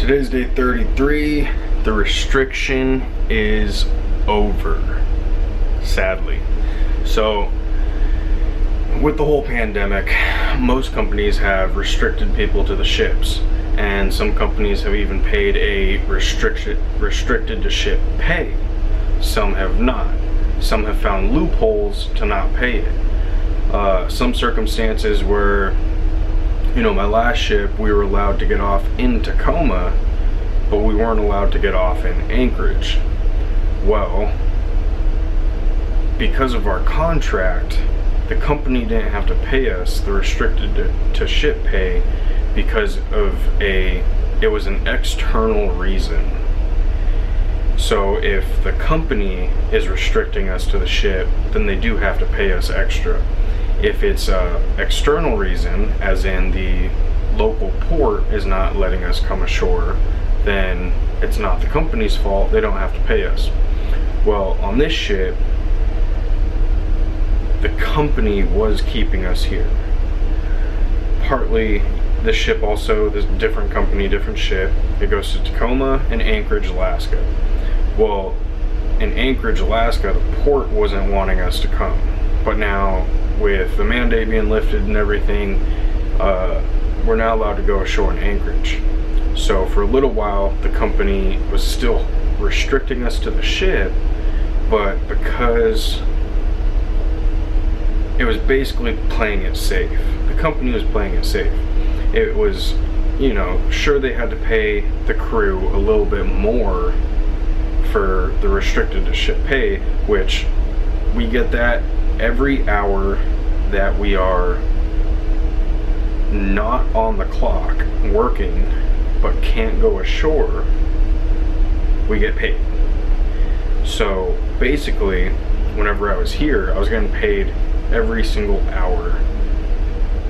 today's day 33. The restriction is over, sadly. So, with the whole pandemic, most companies have restricted people to the ships, and some companies have even paid a restricted to ship pay. Some have not. Some have found loopholes to not pay it. Some circumstances where, my last ship, we were allowed to get off in Tacoma, but we weren't allowed to get off in Anchorage. Well, because of our contract, the company didn't have to pay us the restricted to ship pay because of it was an external reason. So if the company is restricting us to the ship, then they do have to pay us extra. If it's an external reason, as in the local port is not letting us come ashore, then it's not the company's fault, they don't have to pay us. Well, on this ship, the company was keeping us here. Partly, this ship also, this different company, different ship, it goes to Tacoma and Anchorage, Alaska. Well, in Anchorage, Alaska, the port wasn't wanting us to come. But now, with the mandate being lifted and everything, we're now allowed to go ashore in Anchorage. So for a little while, the company was still restricting us to the ship, but because it was basically playing it safe. The company was playing it safe. It was, sure they had to pay the crew a little bit more for the restricted to ship pay, which we get that every hour that we are not on the clock working but can't go ashore, we get paid. So basically, whenever I was here, I was getting paid every single hour,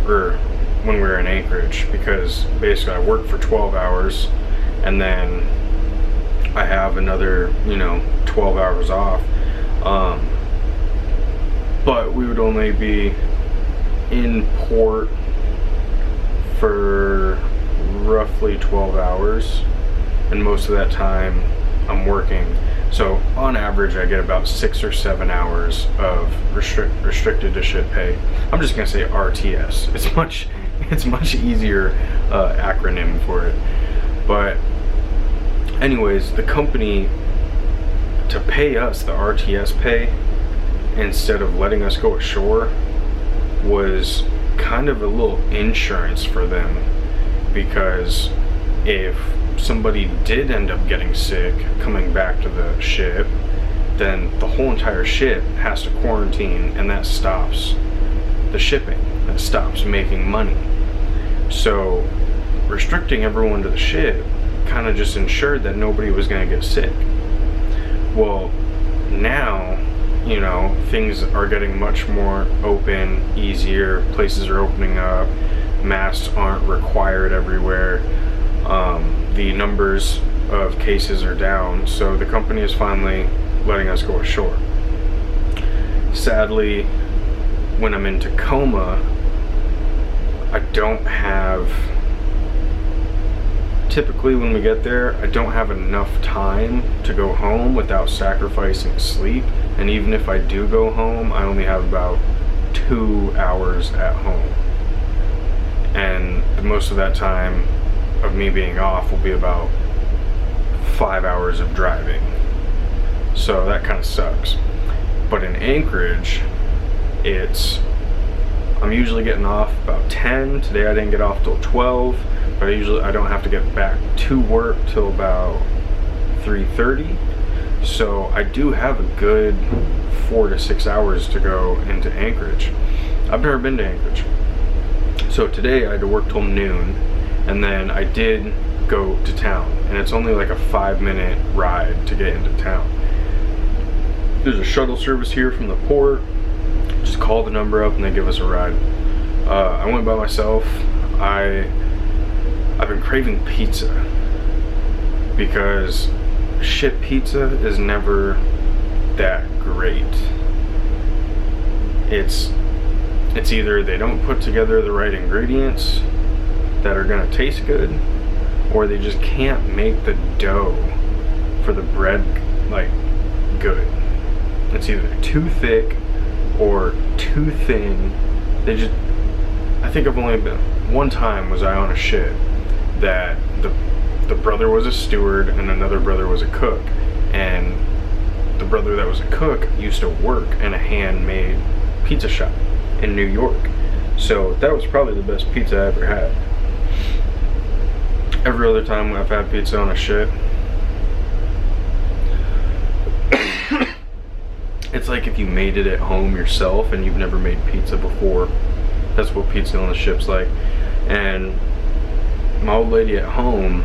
or when we were in Anchorage, because basically I work for 12 hours and then I have another 12 hours off, but we would only be in port for roughly 12 hours, and most of that time I'm working. So on average I get about 6 or 7 hours of restricted to ship pay. I'm just gonna say RTS. It's much easier acronym for it. But anyways, the company, to pay us the RTS pay instead of letting us go ashore, was kind of a little insurance for them, because if somebody did end up getting sick coming back to the ship, then the whole entire ship has to quarantine, and that stops the shipping, that stops making money. So restricting everyone to the ship kind of just ensured that nobody was going to get sick. Well, now things are getting much more open, easier, places are opening up, masks aren't required everywhere, the numbers of cases are down, so the company is finally letting us go ashore. Sadly, when I'm in Tacoma, typically when we get there, I don't have enough time to go home without sacrificing sleep. And even if I do go home, I only have about 2 hours at home. And most of that time of me being off will be about 5 hours of driving. So that kind of sucks. But in Anchorage, I'm usually getting off about 10. Today I didn't get off till 12. But I don't have to get back to work till about 3:30. So I do have a good 4 to 6 hours to go into Anchorage. I've never been to Anchorage. So today I had to work till noon, and then I did go to town, and it's only like a 5-minute ride to get into town. There's a shuttle service here from the port. Just call the number up and they give us a ride. I went by myself. I've been craving pizza, because ship pizza is never that great. It's either they don't put together the right ingredients that are gonna taste good, or they just can't make the dough for the bread like good. It's either too thick or too thin. I think I've only been one time was I on a ship that the brother was a steward and another brother was a cook, and the brother that was a cook used to work in a handmade pizza shop in New York. So that was probably the best pizza I ever had. Every other time I've had pizza on a ship, it's like if you made it at home yourself and you've never made pizza before. That's what pizza on the ship's like. And my old lady at home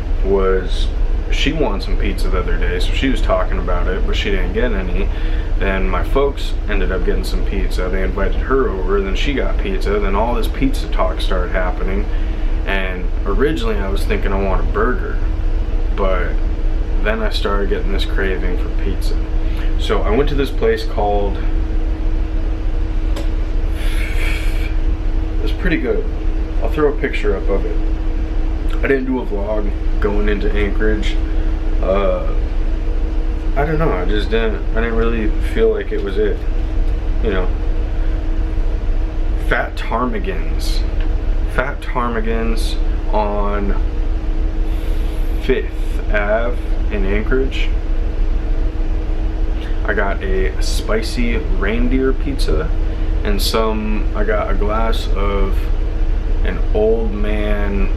she wanted some pizza the other day, so she was talking about it, but she didn't get any. Then my folks ended up getting some pizza. They invited her over, then she got pizza. Then all this pizza talk started happening. And originally I was thinking I want a burger, but then I started getting this craving for pizza. So I went to this place called, it's pretty good. I'll throw a picture up of it. I didn't do a vlog going into Anchorage. I don't know, I didn't really feel like it was it, you know. Fat Ptarmigans on 5th Ave in Anchorage. I got a spicy reindeer pizza and I got a glass of an old man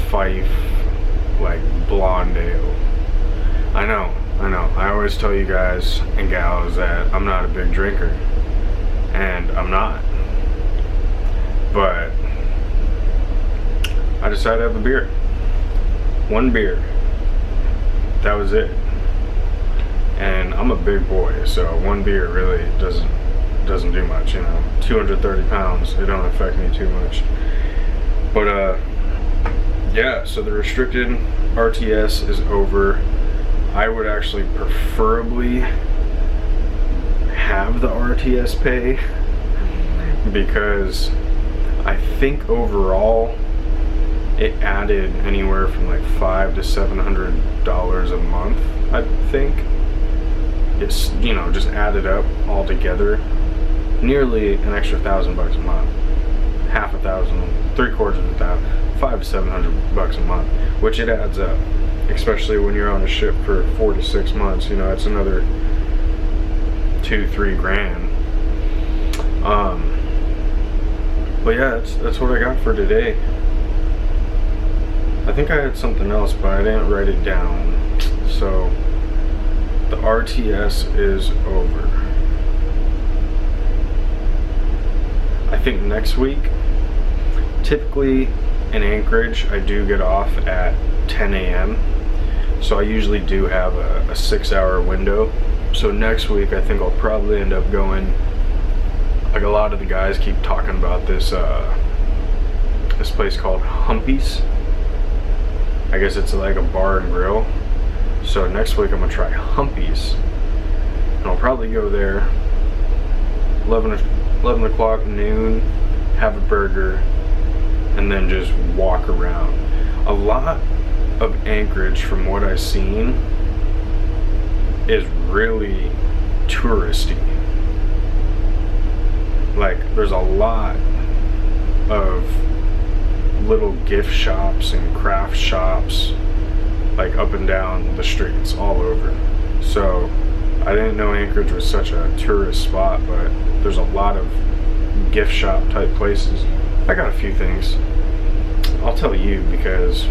Fife, like blonde ale. I know. I always tell you guys and gals that I'm not a big drinker, and I'm not. But I decided to have a beer. One beer. That was it. And I'm a big boy, so one beer really doesn't do much, you know. 230 pounds, it don't affect me too much. But yeah, so the restricted RTS is over. I would actually preferably have the RTS pay, because I think overall it added anywhere from like $500 to $700 a month. I think it's, you know, just added up all together, nearly an extra $1,000 a month, half a thousand, $750, $500 to $700 a month, which it adds up, especially when you're on a ship for 4 to 6 months. You know, it's another $2-3 grand. But yeah, that's what I got for today. I think I had something else, but I didn't write it down. So the RTS is over. I think next week, typically in Anchorage, I do get off at 10 a.m. So I usually do have a 6-hour window. So next week, I think I'll probably end up going, like a lot of the guys keep talking about this this place called Humpy's. I guess it's like a bar and grill. So next week I'm gonna try Humpy's, and I'll probably go there 11 o'clock, noon, have a burger, and then just walk around. A lot of Anchorage, from what I've seen, is really touristy. Like, there's a lot of little gift shops and craft shops, like up and down the streets all over. So I didn't know Anchorage was such a tourist spot, but there's a lot of gift shop type places. I got a few things. I'll tell you, because,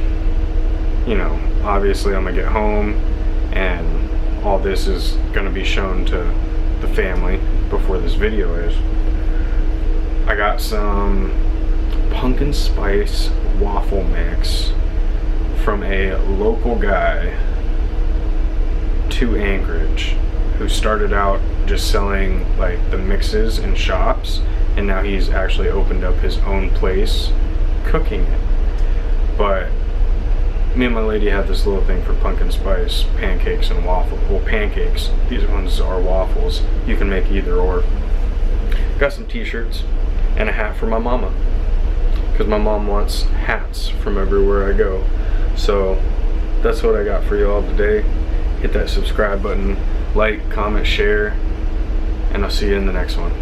you know, obviously I'm gonna get home and all this is gonna be shown to the family before this video is. I got some pumpkin spice waffle mix from a local guy to Anchorage, who started out just selling like the mixes in shops, and now he's actually opened up his own place cooking it. But me and my lady had this little thing for pumpkin spice pancakes and waffle. Well, pancakes. These ones are waffles. You can make either or. Got some t-shirts and a hat for my mama. because my mom wants hats from everywhere I go. So that's what I got for you all today. Hit that subscribe button, like, comment, share, and I'll see you in the next one.